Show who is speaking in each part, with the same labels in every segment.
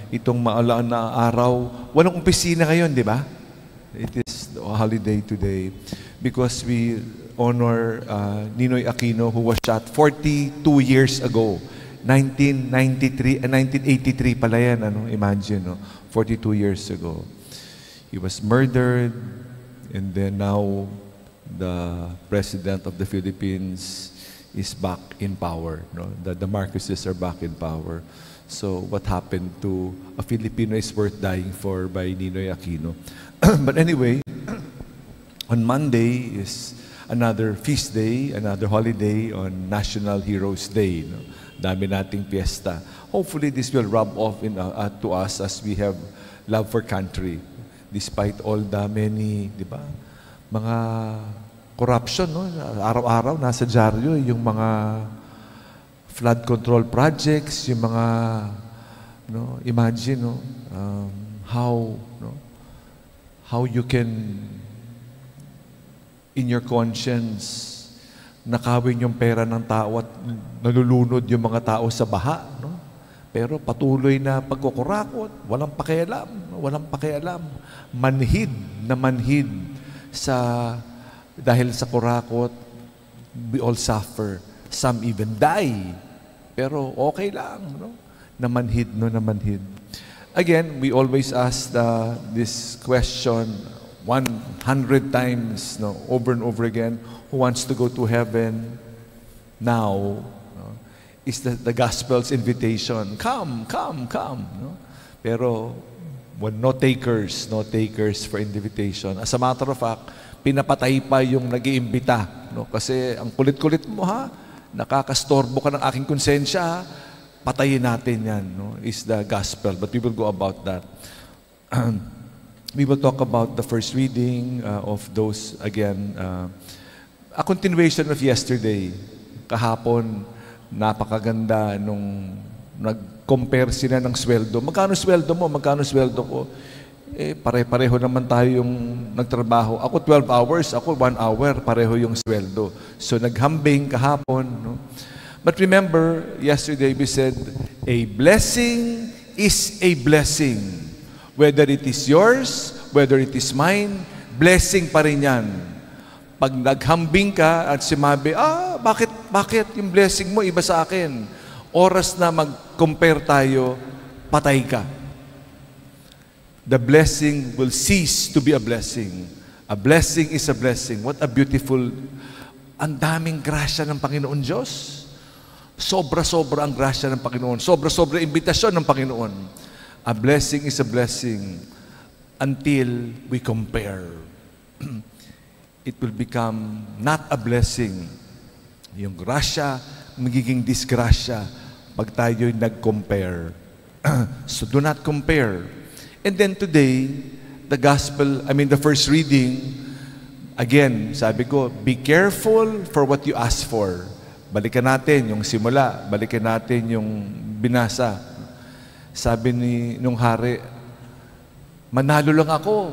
Speaker 1: itong maalaan na araw. Walang opisina ngayon, di ba? It is a holiday today because we honor Ninoy Aquino, who was shot 42 years ago. 1983 pala yan, imagine, 42 years ago. He was murdered, and then now the President of the Philippines is back in power. The Marcoses are back in power. So what happened to a Filipino is worth dying for by Ninoy Aquino. But anyway, on Monday is another feast day, another holiday on National Heroes Day. Dami nating fiesta. Hopefully this will rub off to us as we have love for country. Despite all the many, di ba, mga corruption, araw-araw nasa dyaryo yung mga flood control projects, yung mga, imagine, how you can, in your conscience, nakawin yung pera ng tao at nalulunod yung mga tao sa baha. Pero patuloy na pagkukurakot, walang pakialam. Manhid dahil sa kurakot, we all suffer. Some even die. Pero okay lang, namanhid. Again, we always ask this question 100 times, over and over again. Who wants to go to heaven now? Is the gospel's invitation. Come. Pero no takers for invitation. As a matter of fact, pinapatay pa yung nag-iimbita. Kasi ang kulit-kulit mo, nakakastorbo ka ng aking konsensya, patayin natin yan. Is the gospel. But we will go about that. We will talk about the first reading of those, again, a continuation of yesterday. Kahapon, napakaganda nung nag-compare sila ng sweldo. Magkano sweldo mo? Magkano sweldo ko? Pare-pareho naman tayo yung nagtrabaho. Ako 12 hours, ako 1 hour, pareho yung sweldo. So naghambing kahapon. But remember, yesterday we said, a blessing is a blessing. Whether it is yours, whether it is mine, blessing pa rin yan. Pag naghambing ka at sinabi, bakit yung blessing mo iba sa akin? Oras na mag-compare tayo, patay ka. The blessing will cease to be a blessing. A blessing is a blessing. What a beautiful, ang daming grasya ng Panginoon Diyos. Sobra-sobra ang grasya ng Panginoon. Sobra-sobra imbitasyon ng Panginoon. A blessing is a blessing until we compare. It will become not a blessing. Yung grasya, magiging disgrasya pag tayo'y nag-compare. So do not compare. And then today, the first reading, again, sabi ko, be careful for what you ask for. Balikan natin yung simula, balikan natin yung binasa. Sabi nung hari, manalo lang ako.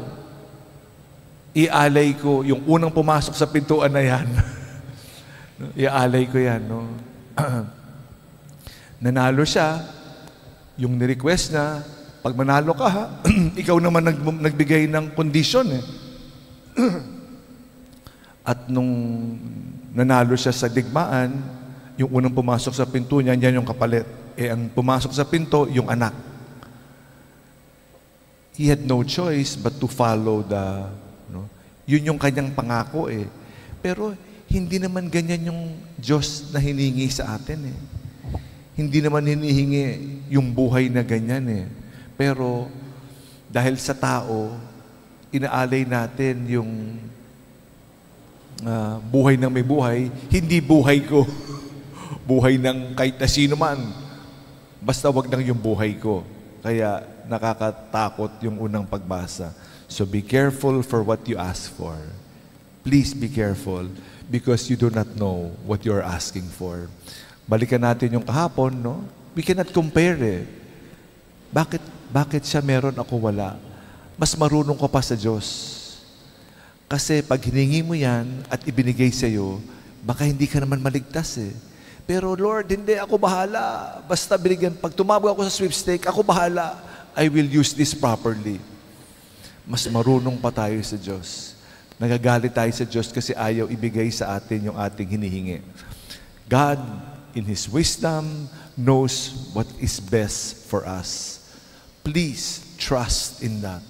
Speaker 1: Ialay ko yung unang pumasok sa pintuan na yan. Ialay ko yan. Nanalo siya, yung ni-request na, pag manalo ka, ikaw naman nagbigay ng kondisyon. At nung nanalo siya sa digmaan, yung unang pumasok sa pinto niya, yan yung kapalit. Ang pumasok sa pinto, yung anak. He had no choice but to follow yun yung kanyang pangako Pero hindi naman ganyan yung Diyos na hiningi sa atin Hindi naman hinihingi yung buhay na ganyan Pero dahil sa tao, inaalay natin yung buhay ng may buhay, hindi buhay ko. Buhay ng kahit na sino man. Basta wag lang yung buhay ko. Kaya nakakatakot yung unang pagbasa. So be careful for what you ask for. Please be careful because you do not know what you are asking for. Balikan natin yung kahapon, We cannot compare Bakit siya meron, ako wala? Mas marunong ko pa sa Diyos. Kasi pag hiningi mo yan at ibinigay sa iyo, baka hindi ka naman maligtas Pero Lord, hindi, ako bahala. Basta binigyan, pag tumawag ako sa sweepstake, ako bahala. I will use this properly. Mas marunong pa tayo sa Diyos. Nagagalit tayo sa Diyos kasi ayaw ibigay sa atin yung ating hinihingi. God, in His wisdom, knows what is best for us. Please trust in that.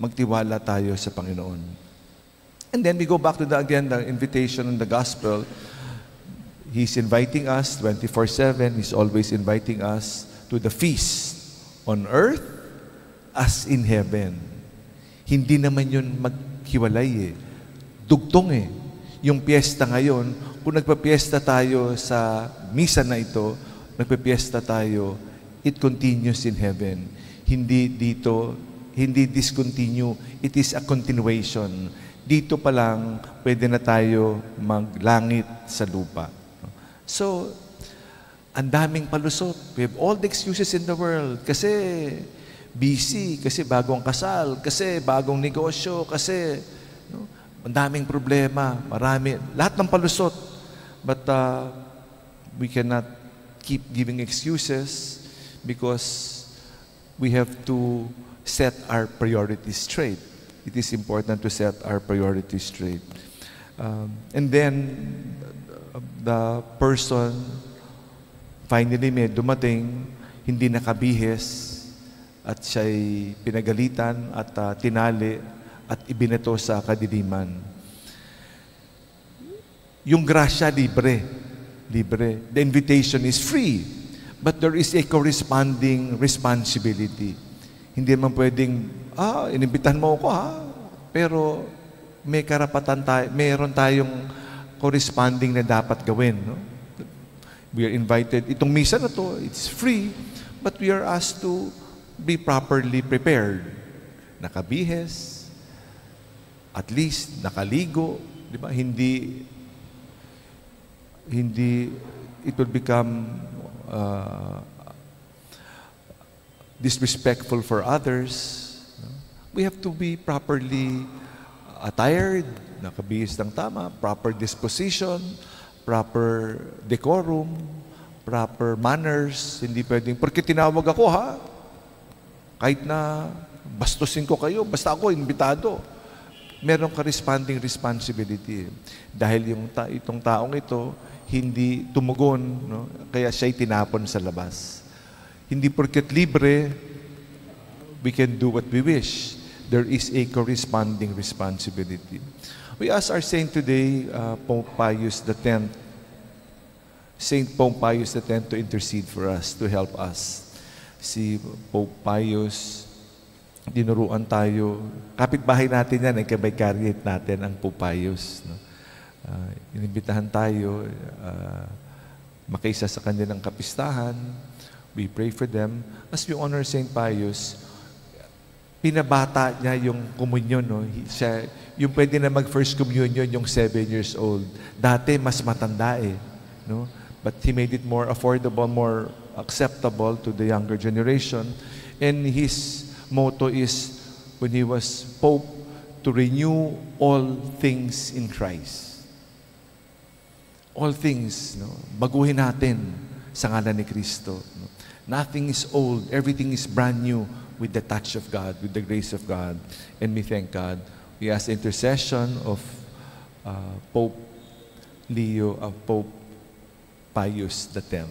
Speaker 1: Magtiwala tayo sa Panginoon. And then we go back to the invitation in the gospel. He's inviting us 24/7. He's always inviting us to the feast on earth as in heaven. Hindi naman yun maghiwalay eh. Dugtong eh. Yung piyesta ngayon, kung nagpapiesta tayo sa misa na ito, nagpapiesta tayo, it continues in heaven. Hindi dito, hindi discontinue. It is a continuation. Dito pa lang, pwede na tayo maglangit sa lupa. So, ang daming palusot. We have all the excuses in the world. Kasi busy, kasi bagong kasal, kasi bagong negosyo, kasi ang daming problema, marami. Lahat ng palusot. But we cannot keep giving excuses because we have to set our priorities straight. It is important to set our priorities straight. And then, the person, finally may dumating, hindi nakabihis, at siya'y pinagalitan at tinali at ibinato sa kadiliman. Yung grasya, libre. Libre. The invitation is free, but there is a corresponding responsibility. Hindi man pwedeng, inimbitahan mo ako pero may karapatan tayo, mayroon tayong corresponding na dapat gawin. No? We are invited. Itong misa na to, it's free, but we are asked to be properly prepared. Nakabihes, at least nakaligo, di ba? Hindi it will become disrespectful for others. We have to be properly attired, nakabihis ng tama, proper disposition, proper decorum, proper manners. Hindi pwedeng, porque tinawag ako kahit na bastusin ko kayo, basta ako, imbitado. Meron corresponding responsibility. Dahil itong taong ito, hindi tumugon, no? Kaya siya'y tinapon sa labas. Hindi porket libre, we can do what we wish. There is a corresponding responsibility. We ask our saint today, Pope Pius X, Saint Pope Pius X to intercede for us, to help us. Si Pope Pius, dinuruan tayo. Kapitbahay natin yan, ay kabay-karyat natin ang Pope Pius. No? Inimbitahan tayo, makaisa sa kanilang kapistahan. We pray for them. As we honor Saint Pius, pinabata niya yung komunyon. No? Yung pwede na mag-first communion, yung 7 years old. Dati, mas matanda eh. No? But he made it more affordable, more acceptable to the younger generation. And his motto is, when he was Pope, to renew all things in Christ. All things, no? Baguhin natin sa ngalan ni Kristo. No? Nothing is old, everything is brand new with the touch of God, with the grace of God. And we thank God. We ask intercession of Pope Leo, Pope Pius X.